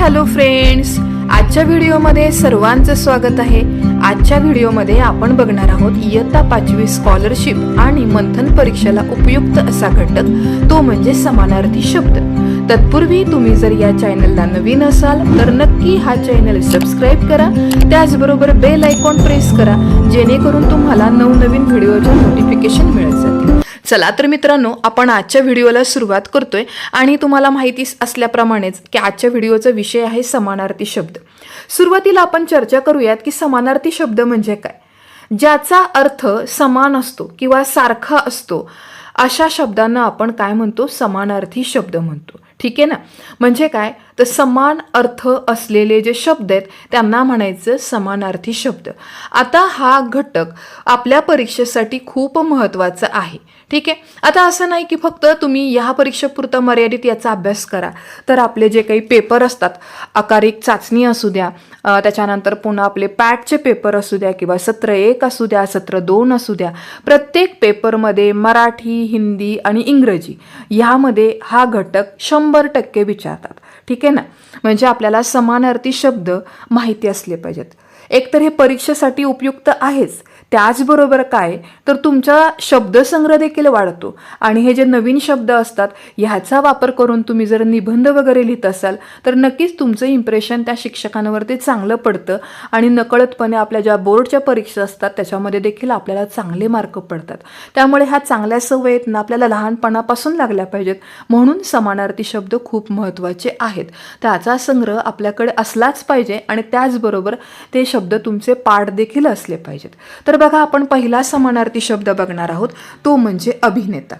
Hello friends, आजच्या व्हिडिओमध्ये सर्वांचं स्वागत आहे। आजच्या व्हिडिओमध्ये आपण बघणार आहोत इयत्ता 5वी स्कॉलरशिप आणि मंथन परीक्षेला उपयुक्त असा घटक, तो म्हणजे समानार्थी शब्द। तत्पूर्वी तुम्ही जर या चॅनलला नवीन असाल तर नक्की हा चॅनल सबस्क्राइब करा, त्याचबरोबर बेल आयकॉन प्रेस करा, जेणेकरून तुम्हाला नवनवीन व्हिडिओचे नोटिफिकेशन मिळत जातील। चला तर मित्रांनो, आपण आजच्या व्हिडिओला सुरुवात करतोय आणि तुम्हाला माहिती असल्याप्रमाणेच की आजच्या व्हिडिओचा विषय आहे समानार्थी शब्द। सुरुवातीला आपण चर्चा करूयात की समानार्थी शब्द म्हणजे काय। ज्याचा अर्थ समान असतो किंवा सारखा असतो अशा शब्दांना आपण काय म्हणतो, समानार्थी शब्द म्हणतो। ठीक आहे ना। म्हणजे काय तर समान अर्थ असलेले जे शब्द आहेत त्यांना म्हणायचं समानार्थी शब्द। आता हा घटक आपल्या परीक्षेसाठी खूप महत्त्वाचा आहे। ठीक आहे। आता असं नाही की फक्त तुम्ही या परीक्षेपुरता मर्यादित याचा अभ्यास करा, तर आपले जे काही पेपर असतात, आकारिक चाचणी असू द्या, त्याच्यानंतर पुन्हा आपले पॅटचे पेपर असू द्या किंवा सत्र 1 असू द्या, सत्र 2 असू द्या, प्रत्येक पेपरमध्ये मराठी, हिंदी आणि इंग्रजी यामध्ये हा घटक 100% विचारतात। ठीक आहे ना। म्हणजे आपल्याला समानार्थी शब्द माहिती असले पाहिजेत। एकतर हे परीक्षेसाठी उपयुक्त आहेच, त्याचबरोबर काय तर तुमचा शब्दसंग्रह देखील वाढतो आणि हे जे नवीन शब्द असतात ह्याचा वापर करून तुम्ही जर निबंध वगैरे लिहित असाल तर नक्कीच तुमचं इम्प्रेशन त्या शिक्षकांवरती चांगलं पडतं आणि नकळतपणे आपल्या ज्या बोर्डच्या परीक्षा असतात त्याच्यामध्ये देखील आपल्याला चांगले मार्क पडतात। त्यामुळे ह्या चांगल्या सवयींना आपल्याला लहानपणापासून लागल्या पाहिजेत, म्हणून समानार्थी शब्द खूप महत्त्वाचे आहेत। त्याचा संग्रह आपल्याकडे असलाच पाहिजे आणि त्याचबरोबर ते शब्द तुमचे पाठ देखील असले पाहिजेत। तर बघा, आपण पहिला समानार्थी शब्द बघणार आहोत, तो म्हणजे अभिनेता।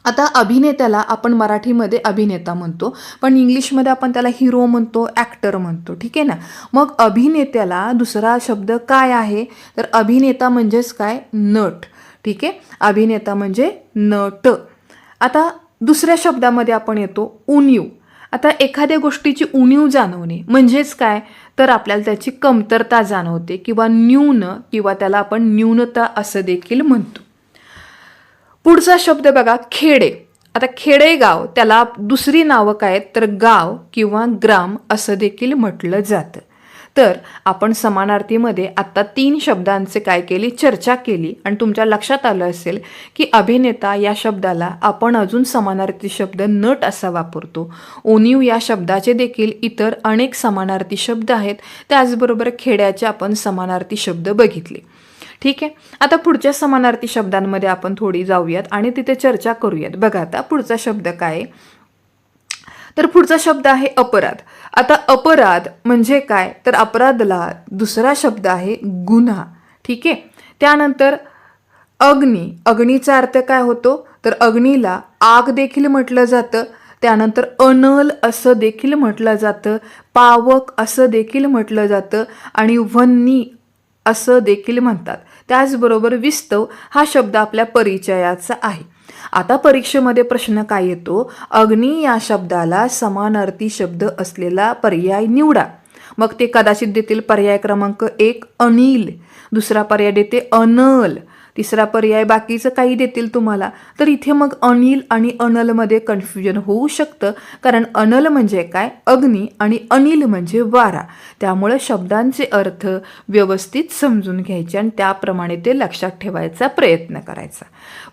आता अभिनेत्याला आपण मराठीमध्ये अभिनेता म्हणतो, पण इंग्लिशमध्ये आपण त्याला हिरो म्हणतो, ॲक्टर म्हणतो। ठीक आहे ना। मग अभिनेत्याला दुसरा शब्द काय आहे तर अभिनेता म्हणजेच काय, नट। ठीक आहे। अभिनेता म्हणजे नट। आता दुसऱ्या शब्दामध्ये आपण येतो उणीव। आता एखाद्या गोष्टीची उणीव जाणवणे म्हणजेच काय तर आपल्याला त्याची कमतरता जाणवते किंवा न्यून, किंवा त्याला आपण न्यूनता असं देखील म्हणतो। पुढचा शब्द बघा, खेडे। आता खेडेगाव त्याला दुसरी नावं काय तर गाव किंवा ग्राम असं देखील म्हटलं जातं। तर आपण समानार्थीमध्ये आता 3 शब्दांचे काय केली, चर्चा केली आणि तुमच्या लक्षात आलं असेल की अभिनेता या शब्दाला आपण अजून समानार्थी शब्द नट असा वापरतो। उणीव या शब्दाचे देखील इतर अनेक समानार्थी शब्द आहेत, त्याचबरोबर खेड्याचे आपण समानार्थी शब्द बघितले। ठीक आहे। आता पुढच्या समानार्थी शब्दांमध्ये आपण थोडी जाऊयात आणि तिथे चर्चा करूयात। बघा, आता पुढचा शब्द काय तर पुढचा शब्द आहे अपराध। आता अपराध म्हणजे काय तर अपराधला दुसरा शब्द आहे गुन्हा। ठीक आहे। त्यानंतर अग्नी। अग्नीचा अर्थ काय होतो तर अग्नीला आग देखील म्हटलं जातं, त्यानंतर अनल असं देखील म्हटलं जातं, पावक असं देखील म्हटलं जातं आणि वन्नी असं देखील म्हणतात। त्याचबरोबर विस्तव हा शब्द आपल्या परिचयाचा आहे। आता परीक्षेमध्ये प्रश्न काय येतो, अग्नी या शब्दाला समानार्थी शब्द असलेला पर्याय निवडा। मग ते कदाचित देतील पर्याय क्रमांक 1 अनिल, दुसरा पर्याय देते अनल, तिसरा पर्याय बाकीचं काही देतील तुम्हाला। तर इथे मग अनिल आणि अनलमध्ये कन्फ्युजन होऊ शकतं, कारण अनल म्हणजे काय अग्नी आणि अनिल म्हणजे वारा। त्यामुळे शब्दांचे अर्थ व्यवस्थित समजून घ्यायचे आणि त्याप्रमाणे ते लक्षात ठेवायचा प्रयत्न करायचा।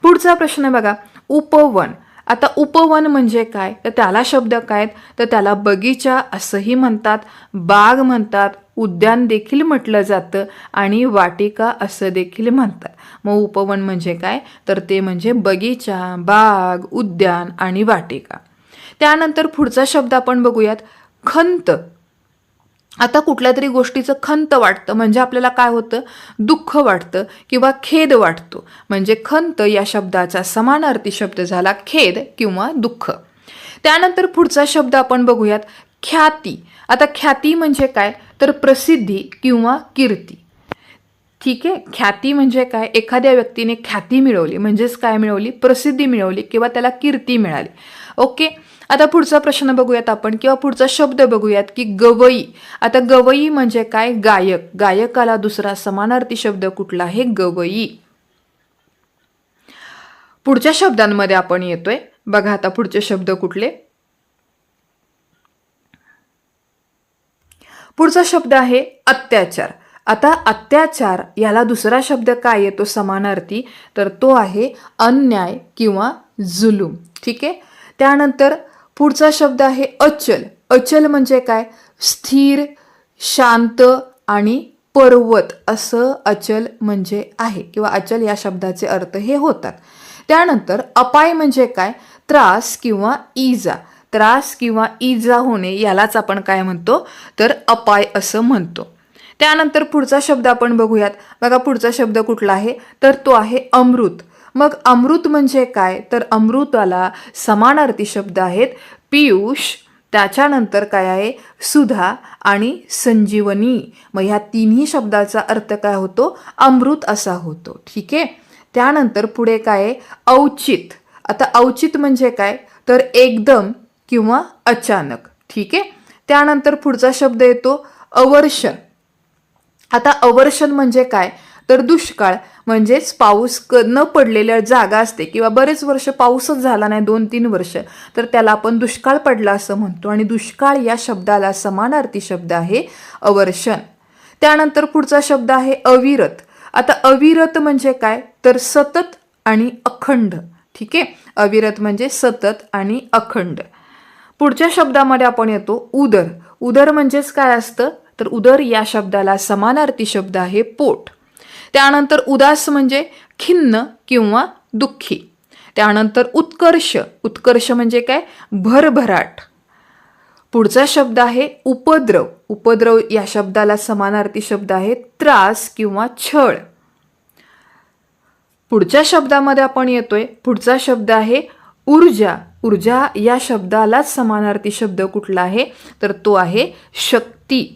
पुढचा प्रश्न बघा, उपवन। आता उपवन म्हणजे काय तर त्याला शब्द काय तर त्याला बगीचा असंही म्हणतात, बाग म्हणतात, उद्यान देखील म्हटलं जातं आणि वाटिका असं देखील म्हणतात। मग उपवन म्हणजे काय तर ते म्हणजे बगीचा, बाग, उद्यान आणि वाटिका। त्यानंतर पुढचा शब्द आपण बघूयात, खंत। आता कुठल्या तरी गोष्टीचं खंत वाटतं म्हणजे आपल्याला काय होतं, दुःख वाटतं किंवा खेद वाटतो, म्हणजे खंत या शब्दाचा समानार्थी शब्द झाला खेद किंवा दुःख। त्यानंतर पुढचा शब्द आपण बघूयात, ख्याती। आता ख्याती म्हणजे काय तर प्रसिद्धी किंवा कीर्ती। ठीक आहे। ख्याती म्हणजे काय, एखाद्या व्यक्तीने ख्याती मिळवली म्हणजेच काय मिळवली, प्रसिद्धी मिळवली किंवा त्याला कीर्ती मिळाली। ओके। आता पुढचा प्रश्न बघूयात आपण किंवा पुढचा शब्द बघूयात की गवई। आता गवई म्हणजे काय, गायक। गायकाला दुसरा समानार्थी शब्द कुठला आहे, गवई। पुढच्या शब्दांमध्ये आपण येतोय, बघा आता पुढचे शब्द कुठले, पुढचा शब्द आहे अत्याचार. आता अत्याचार याला दुसरा शब्द काय येतो समानार्थी, तर तो आहे अन्याय किंवा जुलूम. ठीक आहे. त्यानंतर पुढचा शब्द आहे अचल. अचल म्हणजे काय, स्थिर, शांत आणि पर्वत असं अचल म्हणजे आहे, किंवा अचल या शब्दाचे अर्थ हे होतात. त्यानंतर अपाय म्हणजे काय, त्रास किंवा इजा. त्रास किंवा इजा होणे यालाच आपण काय म्हणतो, तर अपाय असं म्हणतो. त्यानंतर पुढचा शब्द आपण बघूयात. बघा पुढचा शब्द कुठला आहे, तर तो आहे अमृत. मग अमृत म्हणजे काय, तर अमृताला समानार्थी शब्द आहेत पियुष, त्याच्यानंतर काय आहे सुधा आणि संजीवनी. मग ह्या तिन्ही शब्दाचा अर्थ काय होतो, अमृत असा होतो. ठीक आहे. त्यानंतर पुढे काय आहे औचित. आता औचित म्हणजे काय, तर एकदम किंवा अचानक. ठीक आहे. त्यानंतर पुढचा शब्द येतो अवर्षण. आता अवर्षण म्हणजे काय, तर दुष्काळ. म्हणजेच पाऊस न पडलेल्या जागा असते, किंवा बरेच वर्ष पाऊसच झाला नाही, 2-3 वर्ष, तर त्याला आपण दुष्काळ पडला असं म्हणतो. आणि दुष्काळ या शब्दाला समानार्थी शब्द आहे अवर्षण. त्यानंतर पुढचा शब्द आहे अविरत. आता अविरत म्हणजे काय, तर सतत आणि अखंड. ठीक आहे. अविरत म्हणजे सतत आणि अखंड. पुढच्या शब्दामध्ये आपण येतो उदर. उदर म्हणजेच काय असतं, तर उदर या शब्दाला समानार्थी शब्द आहे पोट. त्यानंतर उदास म्हणजे खिन्न किंवा दुःखी. त्यानंतर उत्कर्ष. उत्कर्ष म्हणजे काय, भरभराट. पुढचा शब्द आहे उपद्रव. उपद्रव या शब्दाला समानार्थी शब्द आहे त्रास किंवा छळ. पुढच्या शब्दामध्ये आपण येतोय, पुढचा शब्द आहे ऊर्जा. ऊर्जा या शब्दालाच समानार्थी शब्द कुठला आहे, तर तो आहे शक्ती.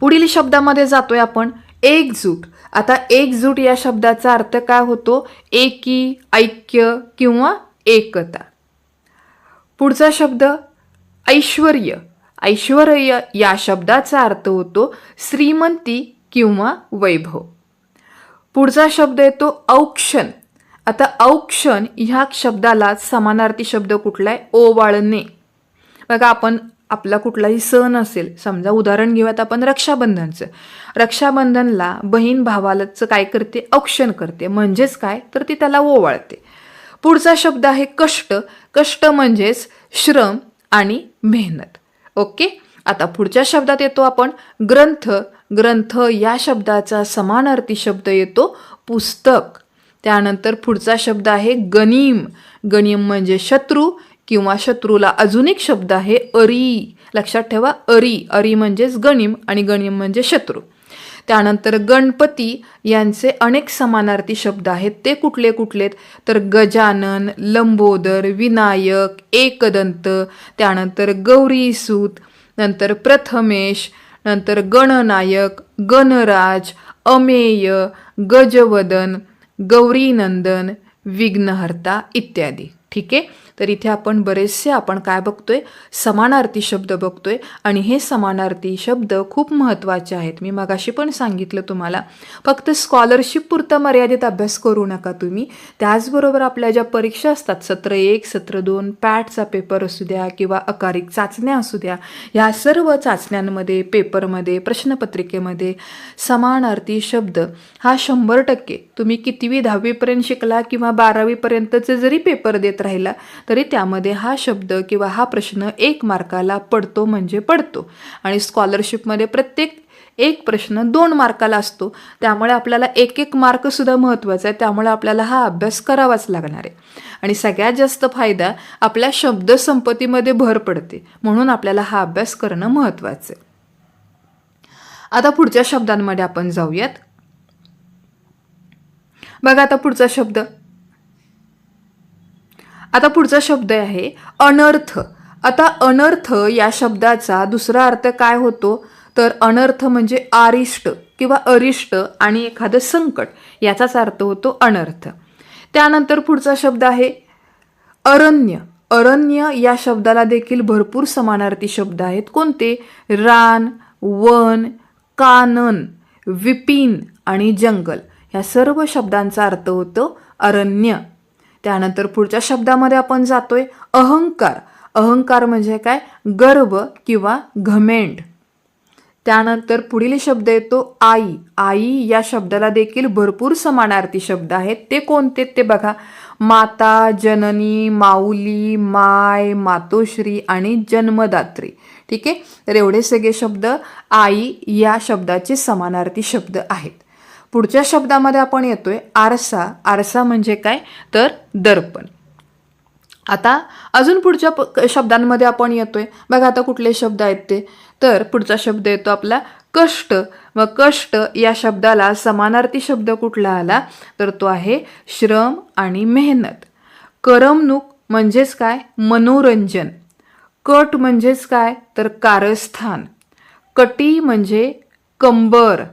पुढील शब्दामध्ये जातोय आपण एकजूट. आता एकजूट या शब्दाचा अर्थ काय होतो, एकी, ऐक्य किंवा एकता. पुढचा शब्द ऐश्वर्य. ऐश्वर्य या शब्दाचा अर्थ होतो श्रीमंती किंवा वैभव. पुढचा शब्द येतो औक्षण. आता औक्षण ह्या शब्दाला समानार्थी शब्द कुठला आहे, ओवाळणे. बघा आपण आपला कुठलाही सण असेल, समजा उदाहरण घेऊयात आपण रक्षाबंधनचं. रक्षाबंधनला बहीण भावालाच काय करते, औक्षण करते. म्हणजेच काय, तर ती त्याला ओवाळते. पुढचा शब्द आहे कष्ट. कष्ट म्हणजेच श्रम आणि मेहनत. ओके. आता पुढच्या शब्दात येतो आपण ग्रंथ. ग्रंथ या शब्दाचा समानार्थी शब्द येतो पुस्तक. त्यानंतर पुढचा शब्द आहे गनिम. गनिम म्हणजे शत्रू किंवा शत्रूला अजून एक शब्द आहे अरी. लक्षात ठेवा, अरी. अरी म्हणजेच गनिम आणि गनिम म्हणजे शत्रू. त्यानंतर गणपती यांचे अनेक समानार्थी शब्द आहेत. ते कुठले कुठलेत, तर गजानन, लंबोदर, विनायक, एकदंत, त्यानंतर गौरीसूत, नंतर प्रथमेश, नंतर गणनायक, गणराज, अमेय, गजवदन, गौरीनंदन, विघ्नहर्ता इत्यादी. ठीक आहे. तर इथे आपण बरेचसे आपण काय बघतोय, समानार्थी शब्द बघतोय. आणि हे समानार्थी शब्द खूप महत्त्वाचे आहेत. मी मगाशी पण सांगितलं तुम्हाला, फक्त स्कॉलरशिप पुरता मर्यादित अभ्यास करू नका तुम्ही. त्याचबरोबर आपल्या ज्या परीक्षा असतात, सत्र 1, सत्र 2, पॅटचा पेपर असू द्या किंवा अकारिक चाचण्या असू द्या, या सर्व चाचण्यांमध्ये, पेपरमध्ये, प्रश्नपत्रिकेमध्ये समानार्थी शब्द हा 100% तुम्ही कितवी 10वीपर्यंत शिकला किंवा 12वीपर्यंतचे जरी पेपर देत राहिला तरी त्यामध्ये हा शब्द किंवा हा प्रश्न 1 मार्काला पडतो म्हणजे पडतो. आणि स्कॉलरशिपमध्ये प्रत्येक एक प्रश्न 2 मार्काला असतो. त्यामुळे आपल्याला 1-1 मार्क सुद्धा महत्त्वाचा आहे. त्यामुळे आपल्याला हा अभ्यास करावाच लागणार आहे. आणि सगळ्यात जास्त फायदा आपल्या शब्दसंपत्तीमध्ये भर पडते, म्हणून आपल्याला हा अभ्यास करणं महत्त्वाचं आहे. आता पुढच्या शब्दांमध्ये आपण जाऊयात. बघा आता पुढचा शब्द आहे अनर्थ. आता अनर्थ या शब्दाचा दुसरा अर्थ काय होतो, तर अनर्थ म्हणजे अरिष्ट किंवा अरिष्ट आणि एखादं संकट, याचाच अर्थ होतो अनर्थ. त्यानंतर पुढचा शब्द आहे अरण्य. अरण्य या शब्दाला देखील भरपूर समानार्थी शब्द आहेत. कोणते, रान, वन, कानन, विपिन आणि जंगल, या सर्व शब्दांचा अर्थ होतो अरण्य. त्यानंतर पुढच्या शब्दामध्ये आपण जातोय अहंकार. अहंकार म्हणजे काय, गर्व किंवा घमेंड. त्यानंतर पुढील शब्द येतो आई. आई या शब्दाला देखील भरपूर समानार्थी शब्द आहेत. ते कोणते ते बघा. माता, जननी, माऊली, माय, मातोश्री आणि जन्मदात्री. ठीक आहे, तर एवढे सगळे शब्द आई या शब्दाचे समानार्थी शब्द आहेत. पुढच्या शब्दामध्ये आपण येतोय आरसा. आरसा म्हणजे काय तर दर्पण. आता अजून पुढच्या शब्दांमध्ये आपण येतोय बघा. आता कुठले शब्द आहेत ते, तर पुढचा शब्द येतो आपला कष्ट. मग कष्ट या शब्दाला समानार्थी शब्द कुठला आला तर तो आहे श्रम आणि मेहनत. करमणूक म्हणजेच काय मनोरंजन. कट म्हणजेच काय तर कारस्थान. कटी म्हणजे कंबर.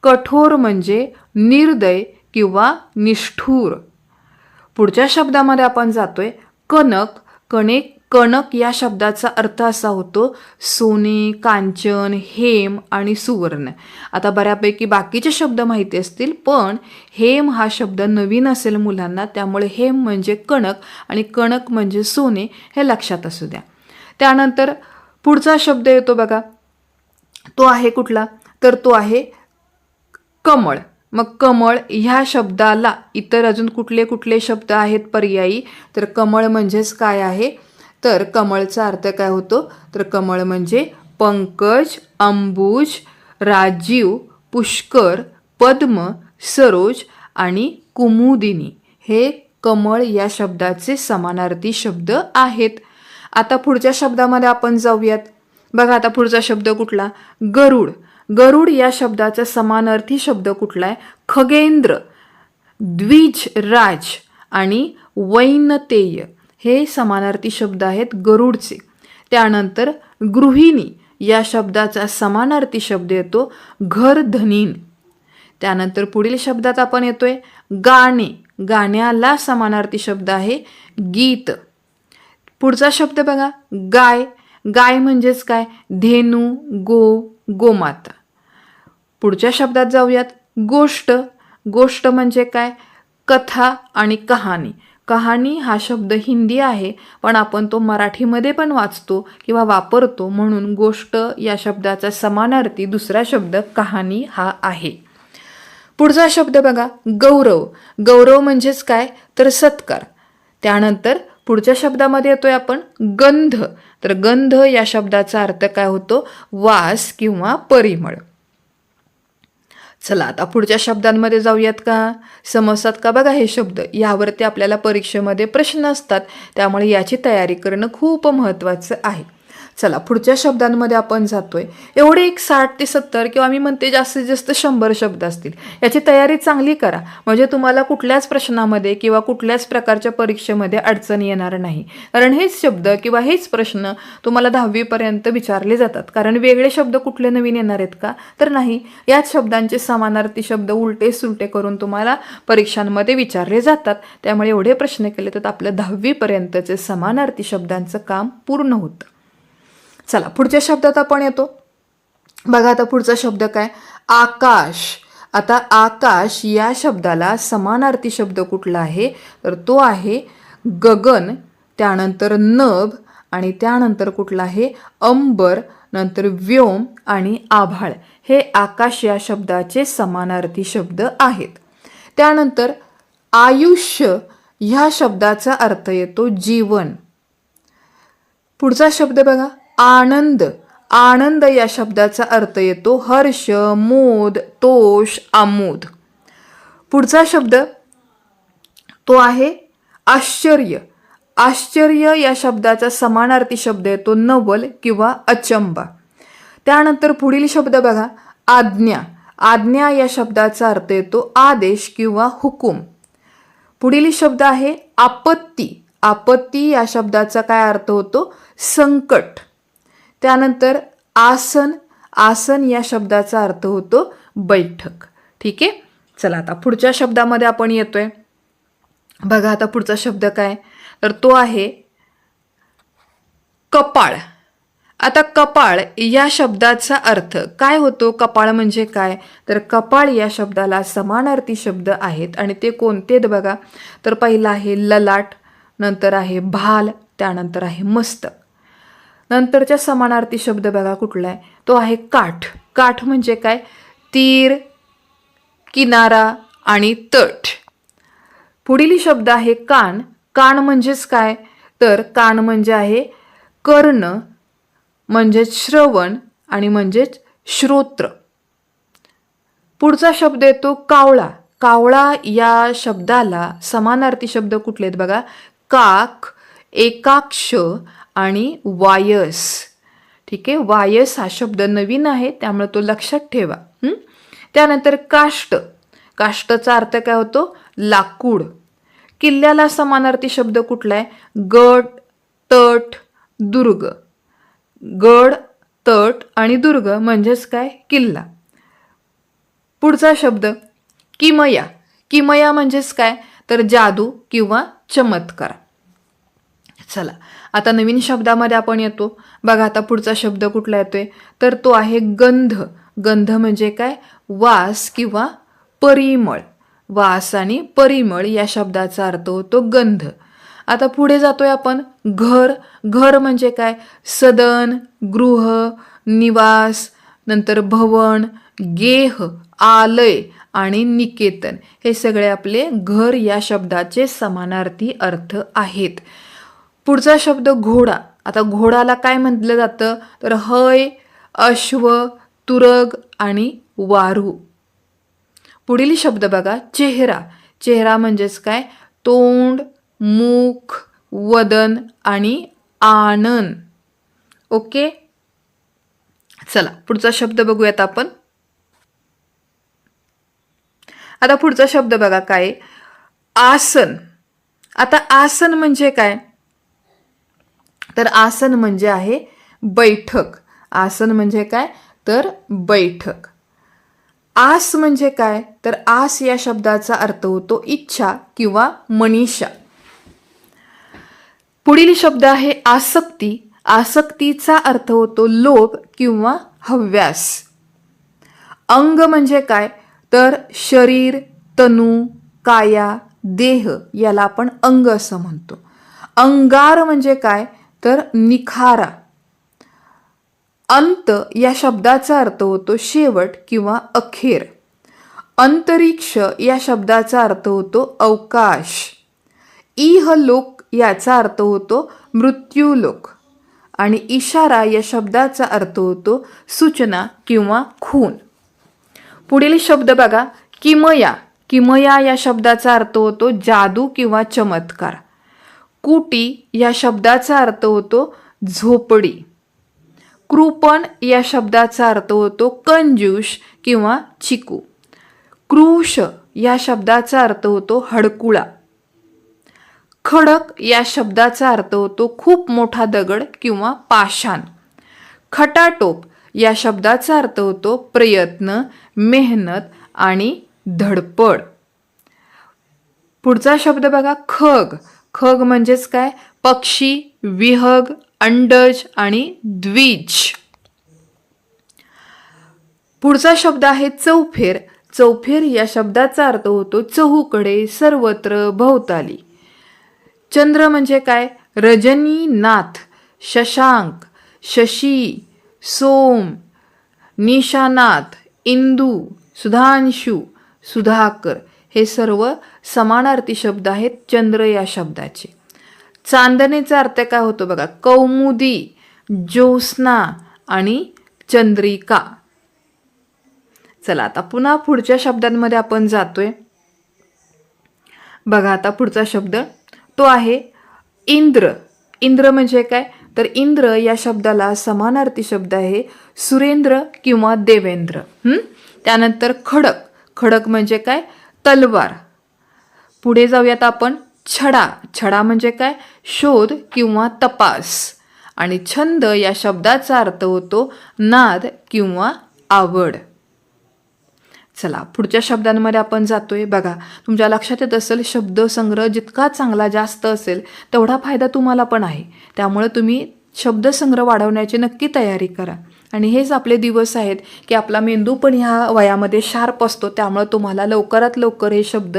कठोर म्हणजे निर्दय किंवा निष्ठुर. पुढच्या शब्दामध्ये आपण जातोय कनक. कणक या शब्दाचा अर्थ असा होतो सोने, कांचन, हेम आणि सुवर्ण. आता बऱ्यापैकी बाकीचे शब्द माहिती असतील, पण हेम हा शब्द नवीन असेल मुलांना, त्यामुळे हेम म्हणजे कणक आणि कणक म्हणजे सोने हे लक्षात असू द्या. त्यानंतर पुढचा शब्द येतो बघा. तो आहे कुठला तर तो आहे कमळ. मग कमळ ह्या शब्दाला इतर अजून कुठले कुठले शब्द आहेत पर्यायी, तर कमळ म्हणजेच काय आहे तर कमळचा अर्थ काय होतो तर कमळ म्हणजे पंकज, अंबुज, राजीव, पुष्कर, पद्म, सरोज आणि कुमुदिनी हे कमळ या शब्दाचे समानार्थी शब्द आहेत. आता पुढच्या शब्दामध्ये आपण जाऊयात बघा. आता पुढचा शब्द कुठला गरुड. गरुड या शब्दाचा समानार्थी शब्द कुठला आहे खगेंद्र, द्विजराज आणि वैनतेय हे समानार्थी शब्द आहेत गरुडचे. त्यानंतर गृहिणी या शब्दाचा समानार्थी शब्द येतो घरधनीन. त्यानंतर पुढील शब्दात आपण येतोय गाणे. गाण्याला समानार्थी शब्द आहे गीत. पुढचा शब्द बघा गाय. गाय म्हणजेच काय धेनू, गोमाता. पुढच्या शब्दात जाऊयात गोष्ट. गोष्ट म्हणजे काय कथा आणि कहाणी. कहाणी हा शब्द हिंदी आहे, पण आपण तो मराठीमध्ये पण वाचतो किंवा वापरतो, म्हणून गोष्ट या शब्दाचा समानार्थी दुसरा शब्द कहाणी हा आहे. पुढचा शब्द बघा गौरव. गौरव म्हणजेच काय तर सत्कार. त्यानंतर पुढच्या शब्दामध्ये येतोय आपण गंध. तर गंध या शब्दाचा अर्थ काय होतो वास किंवा परिमळ. चला आता पुढच्या शब्दांमध्ये जाऊयात का. समजतात का बघा हे शब्द. यावरती आपल्याला परीक्षेमध्ये प्रश्न असतात, त्यामुळे याची तयारी करणं खूप महत्त्वाचं आहे. चला पुढच्या शब्दांमध्ये आपण जातोय. एवढे एक 60 ते 70 किंवा मी म्हणते जास्तीत जास्त 100 शब्द असतील. याची तयारी चांगली करा, म्हणजे तुम्हाला कुठल्याच प्रश्नामध्ये किंवा कुठल्याच प्रकारच्या परीक्षेमध्ये अडचण येणार नाही. कारण हेच शब्द किंवा हेच प्रश्न तुम्हाला 10वी पर्यंत विचारले जातात. कारण वेगळे शब्द कुठले नवीन येणार आहेत का तर नाही. याच शब्दांचे समानार्थी शब्द उलटे सुलटे करून तुम्हाला परीक्षांमध्ये विचारले जातात. त्यामुळे एवढे प्रश्न केले तर आपलं 10वी पर्यंतचे समानार्थी शब्दांचं काम पूर्ण होतं. चला पुढच्या शब्दात आपण येतो बघा. आता पुढचा शब्द काय आकाश. आता आकाश या शब्दाला समानार्थी शब्द कुठला आहे तर तो आहे गगन. त्यानंतर नभ आणि त्यानंतर कुठला आहे अंबर, नंतर व्योम आणि आभाळ हे आकाश या शब्दाचे समानार्थी शब्द आहेत. त्यानंतर आयुष्य ह्या शब्दाचा अर्थ येतो जीवन. पुढचा शब्द बघा आनंद. आनंद या शब्दाचा अर्थ येतो हर्ष, मोद, तोष, आमोद. पुढचा शब्द तो आहे आश्चर्य. आश्चर्य या शब्दाचा समानार्थी शब्द येतो नवल किंवा अचंबा. त्यानंतर पुढील शब्द बघा आज्ञा. आज्ञा या शब्दाचा अर्थ येतो आदेश किंवा हुकूम. पुढील शब्द आहे आपत्ती. आपत्ती या शब्दाचा काय अर्थ होतो संकट. त्यानंतर आसन. आसन या शब्दाचा अर्थ होतो बैठक. ठीक आहे. चला आता पुढच्या शब्दामध्ये आपण येतोय बघा. आता पुढचा शब्द काय तर तो आहे कपाळ. आता कपाळ या शब्दाचा अर्थ काय होतो. कपाळ म्हणजे काय तर कपाळ या शब्दाला समानार्थी शब्द आहेत आणि ते कोणते बघा. तर पहिला आहे ललाट, नंतर आहे भाल, त्यानंतर आहे मस्तक. नंतरचा समानार्थी शब्द बघा कुठला आहे, तो आहे काठ. काठ म्हणजे काय, तीर, किनारा आणि तट. पुढील शब्द आहे कान. कान म्हणजेच काय, तर कान म्हणजे आहे कर्ण म्हणजेच श्रवण आणि म्हणजेच श्रोत्र. पुढचा शब्द येतो कावळा. कावळा या शब्दाला समानार्थी शब्द कुठले आहेत बघा, काक, एकाक्ष आणि वायस. ठीक आहे, वायस हा शब्द नवीन आहे त्यामुळे तो लक्षात ठेवा. त्यानंतर काष्ट. काष्टचा अर्थ काय होतो, लाकूड. किल्ल्याला समानार्थी शब्द कुठला आहे, गड, तट, दुर्ग. गड, तट आणि दुर्ग म्हणजेच काय, किल्ला. पुढचा शब्द किमया. किमया म्हणजेच काय, तर जादू किंवा चमत्कार. चला आता नवीन शब्दामध्ये आपण येतो बघा. आता पुढचा शब्द कुठला येतोय, तर तो आहे गंध. गंध म्हणजे काय, वास किंवा परिमळ. वास आणि परिमळ या शब्दाचा अर्थ होतो गंध. आता पुढे जातोय आपण घर. घर म्हणजे काय, सदन, गृह, निवास, नंतर भवन, गेह, आलय आणि निकेतन. हे सगळे आपले घर या शब्दाचे समानार्थी अर्थ आहेत. पुढचा शब्द घोडा. आता घोडाला काय म्हटलं जातं, तर हय, अश्व, तुरग आणि वारू. पुढील शब्द बघा चेहरा. चेहरा म्हणजेच काय, तोंड, मुख, वदन आणि आनन. ओके, चला पुढचा शब्द बघूयात आपण. आता पुढचा शब्द बघा काय, आसन. आता आसन म्हणजे काय, तर आसन म्हणजे आहे बैठक. आसन म्हणजे काय, तर बैठक. आस म्हणजे काय, तर आस या शब्दाचा अर्थ होतो इच्छा किंवा मनीषा. पुढील शब्द आहे आसक्ती. आसक्तीचा अर्थ होतो लोभ किंवा हव्यास. अंग म्हणजे काय, तर शरीर, तनू, काया, देह याला आपण अंग असं म्हणतो. अंगार म्हणजे काय, तर निखारा. अंत या शब्दाचा अर्थ होतो शेवट किंवा अखेर. अंतरिक्ष या शब्दाचा अर्थ होतो अवकाश. इहलोक याचा अर्थ होतो मृत्यूलोक. आणि इशारा या शब्दाचा अर्थ होतो सूचना किंवा खून. पुढील शब्द बघा किमया. किमया या शब्दाचा अर्थ होतो जादू किंवा चमत्कार. कुटी या शब्दाचा अर्थ होतो झोपडी. कृपण या शब्दाचा अर्थ होतो कंजूष किंवा चिकू. क्रूश या शब्दाचा अर्थ होतो हडकुळा. खडक या शब्दाचा अर्थ होतो खूप मोठा दगड किंवा पाषाण. खटाटोप या शब्दाचा अर्थ होतो प्रयत्न, मेहनत आणि धडपड. पुढचा शब्द बघा खग. खग म्हणजेच काय, पक्षी, विहग, अंडज आणि द्विज. पुढचा शब्द आहे चौफेर. चौफेर या शब्दाचा अर्थ होतो चहूकडे, सर्वत्र, भोवताली. चंद्र म्हणजे काय, रजनी, नाथ, शशांक, शशी, सोम, निशानाथ, इंदू, सुधांशु, सुधाकर. हे सर्व समानार्थी शब्द आहेत चंद्र या शब्दाचे. चांदणेचा अर्थ काय होतो बघा, कौमुदी, ज्योत्स्ना आणि चंद्रिका. चला आता पुन्हा पुढच्या शब्दांमध्ये आपण जातोय बघा. आता पुढचा शब्द तो आहे इंद्र. इंद्र म्हणजे काय, तर इंद्र या शब्दाला समानार्थी शब्द आहे सुरेंद्र किंवा देवेंद्र. त्यानंतर खडक. खडक म्हणजे काय, तलवार. पुढे जाऊयात आपण छडा. छडा म्हणजे काय, शोध किंवा तपास. आणि छंद या शब्दाचा अर्थ होतो नाद किंवा आवड. चला पुढच्या शब्दांमध्ये आपण जातोय बघा. तुमच्या लक्षात येत असेल शब्दसंग्रह जितका चांगला जास्त असेल तेवढा फायदा तुम्हाला पण आहे. त्यामुळे तुम्ही शब्दसंग्रह वाढवण्याची नक्की तयारी करा. आणि हेच आपले दिवस आहेत की आपला मेंदू पण ह्या वयामध्ये शार्प असतो, त्यामुळे तुम्हाला लवकरात लवकर हे शब्द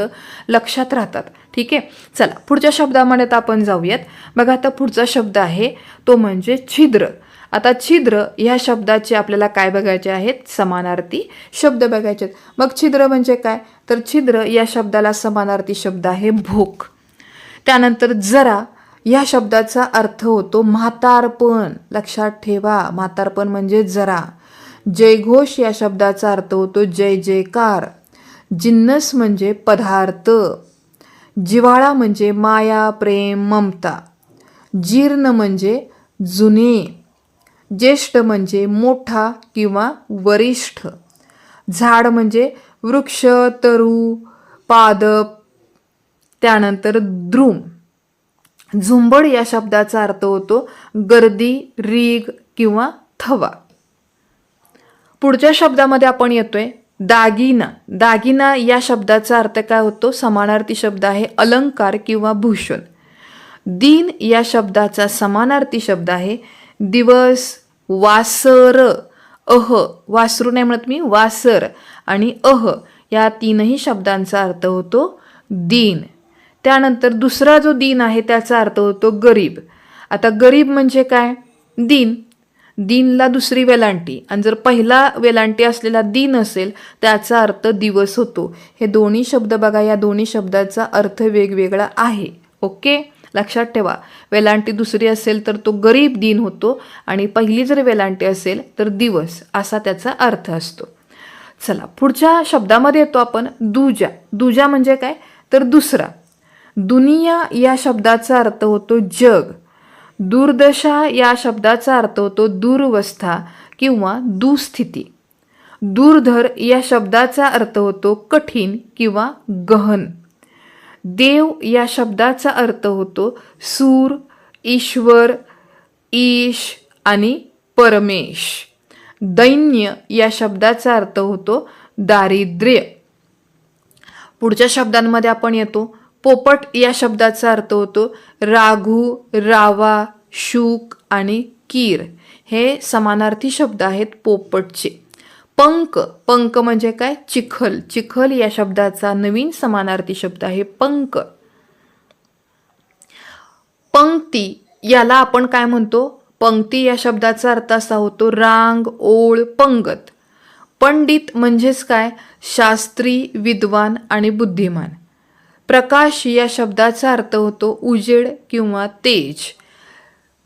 लक्षात राहतात. ठीक आहे, चला पुढच्या शब्दामध्ये आता आपण जाऊयात. बघा, आता पुढचा शब्द आहे तो म्हणजे छिद्र. आता छिद्र ह्या शब्दाचे आपल्याला काय बघायचे आहेत, समानार्थी शब्द बघायचे आहेत. मग छिद्र म्हणजे काय, तर छिद्र या शब्दाला समानार्थी शब्द आहे भोक. त्यानंतर जरा या शब्दाचा अर्थ होतो म्हातारपण. लक्षात ठेवा, म्हातारपण म्हणजे जरा. जयघोष या शब्दाचा अर्थ होतो जय जयकार. जिन्नस म्हणजे पदार्थ. जिव्हाळा म्हणजे माया प्रेम ममता. जीर्ण म्हणजे जुने. ज्येष्ठ म्हणजे मोठा किंवा वरिष्ठ. झाड म्हणजे वृक्ष, तरु, पादप. त्यानंतर द्रुम. झुंबड या शब्दाचा अर्थ होतो गर्दी, रीग किंवा थवा. पुढच्या शब्दामध्ये आपण येतोय दागिना. दागिना या शब्दाचा अर्थ काय होतो, समानार्थी शब्द आहे अलंकार किंवा भूषण. दिन या शब्दाचा समानार्थी शब्द आहे दिवस, वासर. वासरू नाही म्हणत मी, वासर आणि या तीनही शब्दांचा अर्थ होतो दिन. त्यानंतर दुसरा जो दिन आहे त्याचा अर्थ होतो गरीब. आता गरीब म्हणजे काय, दिन. दिनला दुसरी वेलांटी, आणि जर पहिला वेलांटी असलेला दिन असेल त्याचा अर्थ दिवस होतो. हे दोन्ही शब्द बघा, या दोन्ही शब्दाचा अर्थ वेगवेगळा आहे. ओके, लक्षात ठेवा. वेलांटी दुसरी असेल तर तो गरीब दिन होतो, आणि पहिली जर वेलांटी असेल तर दिवस, असा त्याचा अर्थ असतो. चला पुढच्या शब्दामध्ये येतो आपण दुजा. दुजा म्हणजे काय, तर दुसरा. दुनिया या शब्दाचा अर्थ होतो जग. दुर्दशा या शब्दाचा अर्थ होतो दुरवस्था किंवा दुस्थिती. दुर्धर या शब्दाचा अर्थ होतो कठीण किंवा गहन. देव या शब्दाचा अर्थ होतो सूर, ईश्वर, ईश आणि परमेश. दैन्य या शब्दाचा अर्थ होतो दारिद्र्य. पुढच्या शब्दांमध्ये आपण येतो पोपट या शब्दाचा अर्थ होतो राघू, रावा, शुक आणि कीर. हे समानार्थी शब्द आहेत पोपटचे. पंक. पंक म्हणजे काय, चिखल. चिखल या शब्दाचा नवीन समानार्थी शब्द आहे पंक. पंक्ती याला आपण काय म्हणतो, पंक्ती या शब्दाचा अर्थ असा होतो रांग, ओळ, पंगत. पंडित म्हणजेच काय, शास्त्री, विद्वान आणि बुद्धिमान. प्रकाश या शब्दाचा अर्थ होतो उजेड किंवा तेज.